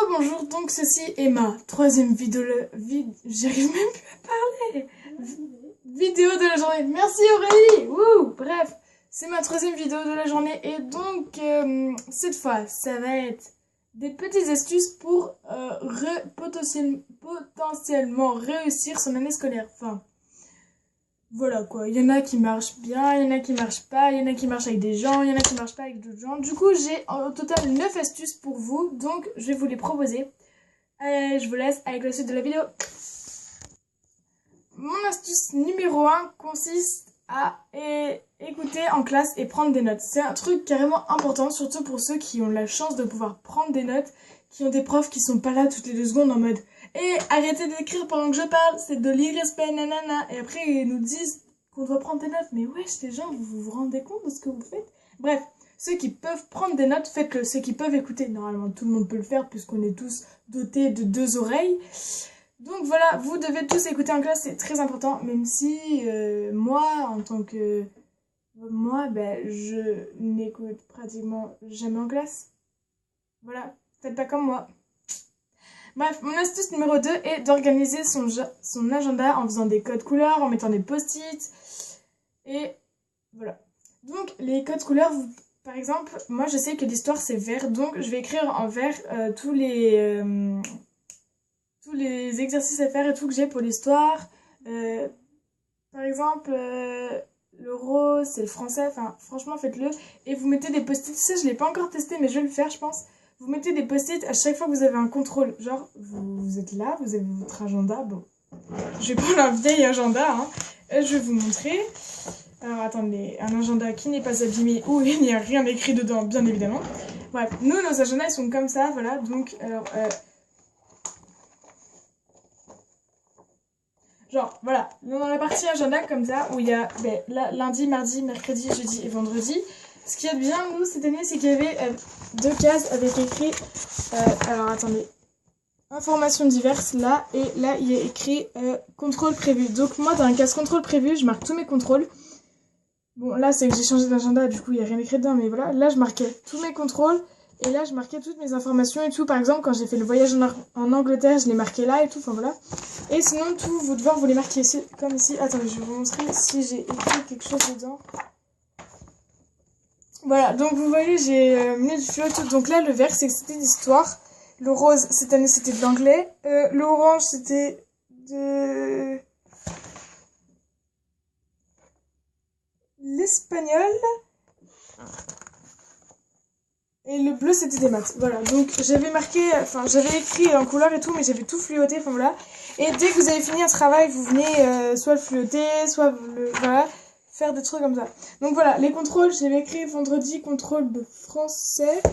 Bonjour, donc ceci est ma troisième vidéo, j'arrive même plus à parler, vidéo de la journée. Merci Aurélie. Wouh. Bref, c'est ma troisième vidéo de la journée et donc cette fois, ça va être des petites astuces pour potentiellement réussir son année scolaire. Enfin, voilà quoi, il y en a qui marchent bien, il y en a qui marchent pas, il y en a qui marchent avec des gens, il y en a qui marchent pas avec d'autres gens. Du coup, j'ai au total 9 astuces pour vous, donc je vais vous les proposer. Allez, je vous laisse avec la suite de la vidéo. Mon astuce numéro 1 consiste à écouter en classe et prendre des notes. C'est un truc carrément important, surtout pour ceux qui ont la chance de pouvoir prendre des notes, qui ont des profs qui sont pas là toutes les 2 secondes en mode arrêtez d'écrire pendant que je parle, c'est de l'irrespect, nanana. Et après, ils nous disent qu'on doit prendre des notes. Mais wesh, les gens, vous vous rendez compte de ce que vous faites? Bref, ceux qui peuvent prendre des notes, faites-le. Ceux qui peuvent écouter, normalement, tout le monde peut le faire, puisqu'on est tous dotés de 2 oreilles. Donc voilà, vous devez tous écouter en classe, c'est très important. Même si, moi, en tant que... Moi, je n'écoute pratiquement jamais en classe. Voilà, faites pas comme moi. Bref, mon astuce numéro 2 est d'organiser son agenda en faisant des codes couleurs, en mettant des post-it. Et voilà. Donc, les codes couleurs, par exemple, moi je sais que l'histoire c'est vert, donc je vais écrire en vert tous les exercices à faire et tout que j'ai pour l'histoire. Par exemple, le rose, c'est le français, enfin franchement faites-le. Et vous mettez des post-it, ça je l'ai pas encore testé mais je vais le faire je pense. Vous mettez des post-it à chaque fois que vous avez un contrôle. Genre, vous êtes là, vous avez votre agenda. Bon, je vais prendre un vieil agenda. Hein. Je vais vous montrer. Alors, attendez, un agenda qui n'est pas abîmé où il n'y a rien écrit dedans, bien évidemment. Bref, nous, nos agendas, ils sont comme ça, voilà. Donc, alors, genre, voilà. Dans la partie agenda, comme ça, où il y a lundi, mardi, mercredi, jeudi et vendredi. Ce qu'il y a de bien, nous, cette année, c'est qu'il y avait 2 cases avec écrit... alors, attendez. Informations diverses, là. Et là, il y a écrit contrôle prévu. Donc, moi, dans la case contrôle prévu, je marque tous mes contrôles. Bon, là, c'est que j'ai changé d'agenda, du coup, il n'y a rien écrit dedans. Mais voilà, là, je marquais tous mes contrôles. Et là, je marquais toutes mes informations et tout. Par exemple, quand j'ai fait le voyage en Angleterre, je l'ai marqué là et tout. Enfin, voilà. Et sinon, tous vos devoirs, vous les marquez ici, comme ici. Attendez, je vais vous montrer si j'ai écrit quelque chose dedans. Voilà, donc vous voyez, j'ai mis du fluo tout. Donc là, le vert, c'était l'histoire. Le rose, cette année, c'était de l'anglais. L'orange, c'était de l'espagnol. Et le bleu, c'était des maths. Voilà, donc j'avais marqué, enfin, j'avais écrit en couleur et tout, mais j'avais tout fluoté, enfin voilà. Et dès que vous avez fini un travail, vous venez soit le fluoter, soit voilà, faire des trucs comme ça. Donc voilà, les contrôles, j'avais écrit vendredi, contrôle de français.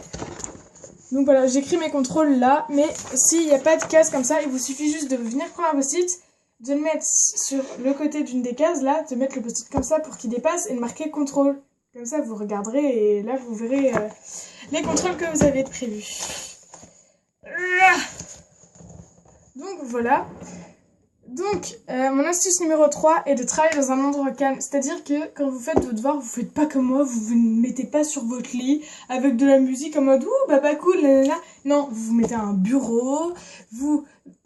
Donc voilà, j'écris mes contrôles là, mais s'il n'y a pas de case comme ça, il vous suffit juste de venir prendre un post-it, de le mettre sur le côté d'une des cases là, de mettre le post-it comme ça pour qu'il dépasse et de marquer contrôle. Comme ça, vous regarderez et là, vous verrez les contrôles que vous avez prévus. Donc voilà. Donc, mon astuce numéro 3 est de travailler dans un endroit calme. C'est-à-dire que quand vous faites vos devoirs, vous faites pas comme moi, vous ne mettez pas sur votre lit avec de la musique en mode « Ouh, bah cool, là. » Non, vous vous mettez à un bureau, vous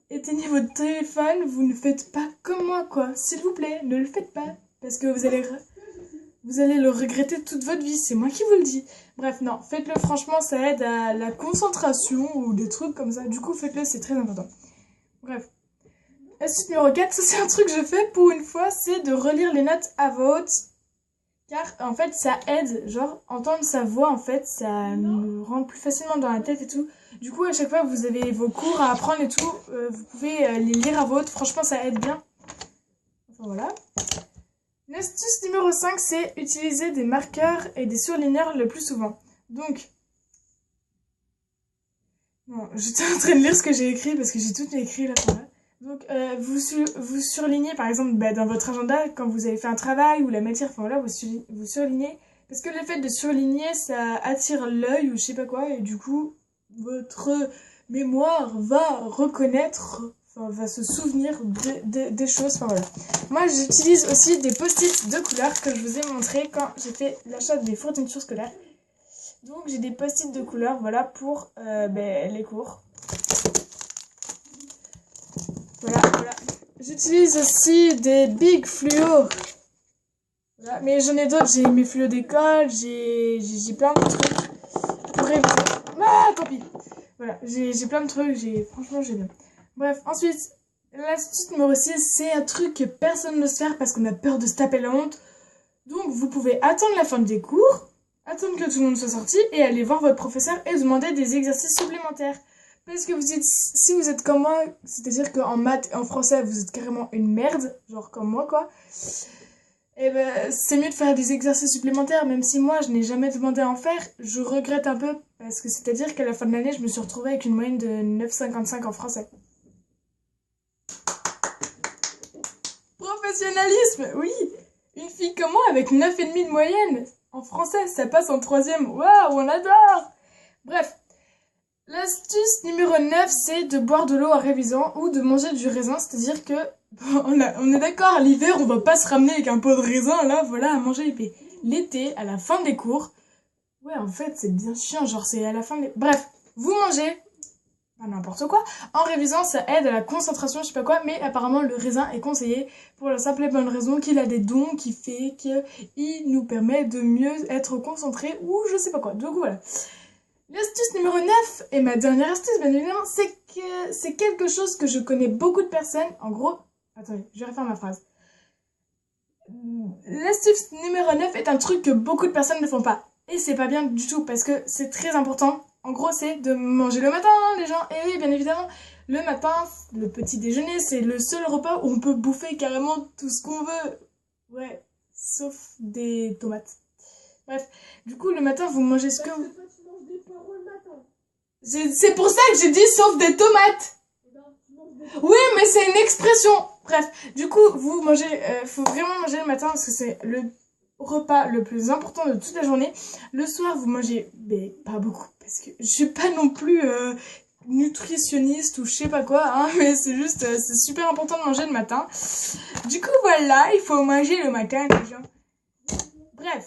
éteignez votre téléphone, vous ne faites pas comme moi, quoi. S'il vous plaît, ne le faites pas. Parce que vous allez le regretter toute votre vie, c'est moi qui vous le dis. Bref, non, faites-le, franchement, ça aide à la concentration ou des trucs comme ça. Du coup, faites-le, c'est très important. Bref. Astuce numéro 4, ça c'est un truc que je fais pour une fois, c'est de relire les notes à voix haute. Car en fait ça aide, genre entendre sa voix en fait, ça nous rentre plus facilement dans la tête et tout. Du coup à chaque fois que vous avez vos cours à apprendre et tout, vous pouvez les lire à voix haute, franchement ça aide bien. Enfin voilà. L'astuce numéro 5, c'est utiliser des marqueurs et des surligneurs le plus souvent. Donc, bon, j'étais en train de lire ce que j'ai écrit parce que j'ai tout écrit là. Voilà. Donc, vous surlignez, par exemple, dans votre agenda, quand vous avez fait un travail ou la matière, enfin voilà, vous surlignez. Parce que le fait de surligner, ça attire l'œil ou je sais pas quoi, et du coup, votre mémoire va reconnaître, enfin, va se souvenir des choses, enfin voilà. Moi, j'utilise aussi des post-it de couleur que je vous ai montré quand j'ai fait l'achat des fournitures scolaires. Donc, j'ai des post-it de couleur, voilà, pour les cours. Voilà. J'utilise aussi des Big Fluo. Voilà. Mais j'en ai d'autres, j'ai mes fluos d'école, j'ai plein de trucs pour réviser. Ah, tant pis. Voilà, j'ai plein de trucs, franchement, j'ai bien. Bref, ensuite, l'astuce numéro 6, c'est un truc que personne n'ose faire parce qu'on a peur de se taper la honte. Donc, vous pouvez attendre la fin des cours, attendre que tout le monde soit sorti et aller voir votre professeur et demander des exercices supplémentaires. Parce que si vous êtes comme moi, c'est-à-dire qu'en maths et en français, vous êtes carrément une merde, genre comme moi, quoi. Et ben, c'est mieux de faire des exercices supplémentaires, même si moi, je n'ai jamais demandé à en faire. Je regrette un peu, parce que c'est-à-dire qu'à la fin de l'année, je me suis retrouvée avec une moyenne de 9,55 en français. Professionnalisme, oui. Une fille comme moi avec 9,5 de moyenne en français, ça passe en troisième. Waouh, on adore. Bref, l'astuce numéro 9, c'est de boire de l'eau en révisant ou de manger du raisin, c'est-à-dire que on est d'accord, l'hiver, on va pas se ramener avec un pot de raisin, là, voilà, à manger épais. L'été, à la fin des cours, ouais, en fait, c'est bien chiant, genre, c'est à la fin des... Bref, vous mangez, pas n'importe quoi. En révisant, ça aide à la concentration, je sais pas quoi, mais apparemment, le raisin est conseillé pour la simple et bonne raison qu'il a des dons qui fait qu'il nous permet de mieux être concentré ou je sais pas quoi. Donc voilà. L'astuce numéro 9, et ma dernière astuce, bien évidemment, c'est que c'est quelque chose que je connais beaucoup de personnes. En gros, attendez, je vais refaire ma phrase. L'astuce numéro 9 est un truc que beaucoup de personnes ne font pas. Et c'est pas bien du tout, parce que c'est très important. En gros, c'est de manger le matin, hein, les gens. Et oui, bien évidemment, le matin, le petit déjeuner, c'est le seul repas où on peut bouffer carrément tout ce qu'on veut. Ouais, sauf des tomates. Bref, du coup, le matin, vous mangez ce que vous... C'est pour ça que j'ai dit sauf des tomates. Oui, mais c'est une expression. Bref, du coup, vous mangez, faut vraiment manger le matin parce que c'est le repas le plus important de toute la journée. Le soir, vous mangez, mais pas beaucoup parce que je suis pas non plus nutritionniste ou je sais pas quoi, hein, mais c'est juste, c'est super important de manger le matin. Du coup, voilà, il faut manger le matin, les gens. Bref.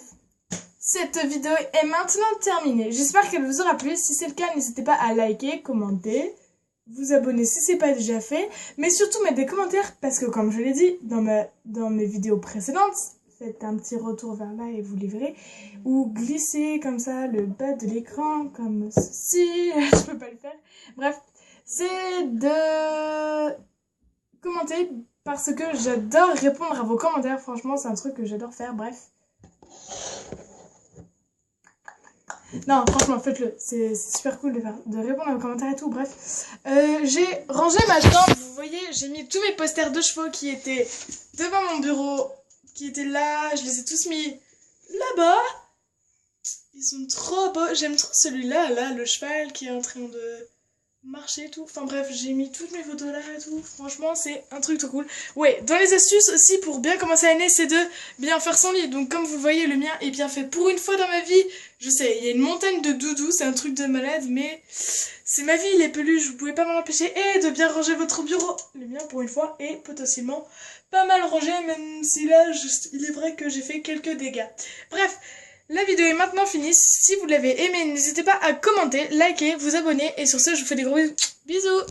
Cette vidéo est maintenant terminée. J'espère qu'elle vous aura plu. Si c'est le cas, n'hésitez pas à liker, commenter, vous abonner si c'est pas déjà fait. Mais surtout mettre des commentaires parce que comme je l'ai dit dans mes vidéos précédentes, faites un petit retour vers là et vous les verrez. Ou glissez comme ça le bas de l'écran comme ceci. Je peux pas le faire. Bref, c'est de commenter parce que j'adore répondre à vos commentaires. Franchement, c'est un truc que j'adore faire. Bref. Non, franchement, faites-le. C'est super cool de répondre à vos commentaires et tout. Bref, j'ai rangé ma chambre. Vous voyez, j'ai mis tous mes posters de chevaux qui étaient devant mon bureau, qui étaient là. Je les ai tous mis là-bas. Ils sont trop beaux. J'aime trop celui-là, là, le cheval qui est en train de marcher et tout. Enfin bref, j'ai mis toutes mes photos là et tout. Franchement, c'est un truc trop cool. Ouais, dans les astuces aussi pour bien commencer l'année, c'est de bien faire son lit. Donc comme vous le voyez, le mien est bien fait pour une fois dans ma vie. Je sais, il y a une montagne de doudous, c'est un truc de malade, mais c'est ma vie, les peluches, vous pouvez pas m'en empêcher. Et de bien ranger votre bureau. Le mien, pour une fois, est potentiellement pas mal rangé, même si là, il est vrai que j'ai fait quelques dégâts. Bref. La vidéo est maintenant finie. Si vous l'avez aimé, n'hésitez pas à commenter, liker, vous abonner. Et sur ce, je vous fais des gros bisous. Bisous.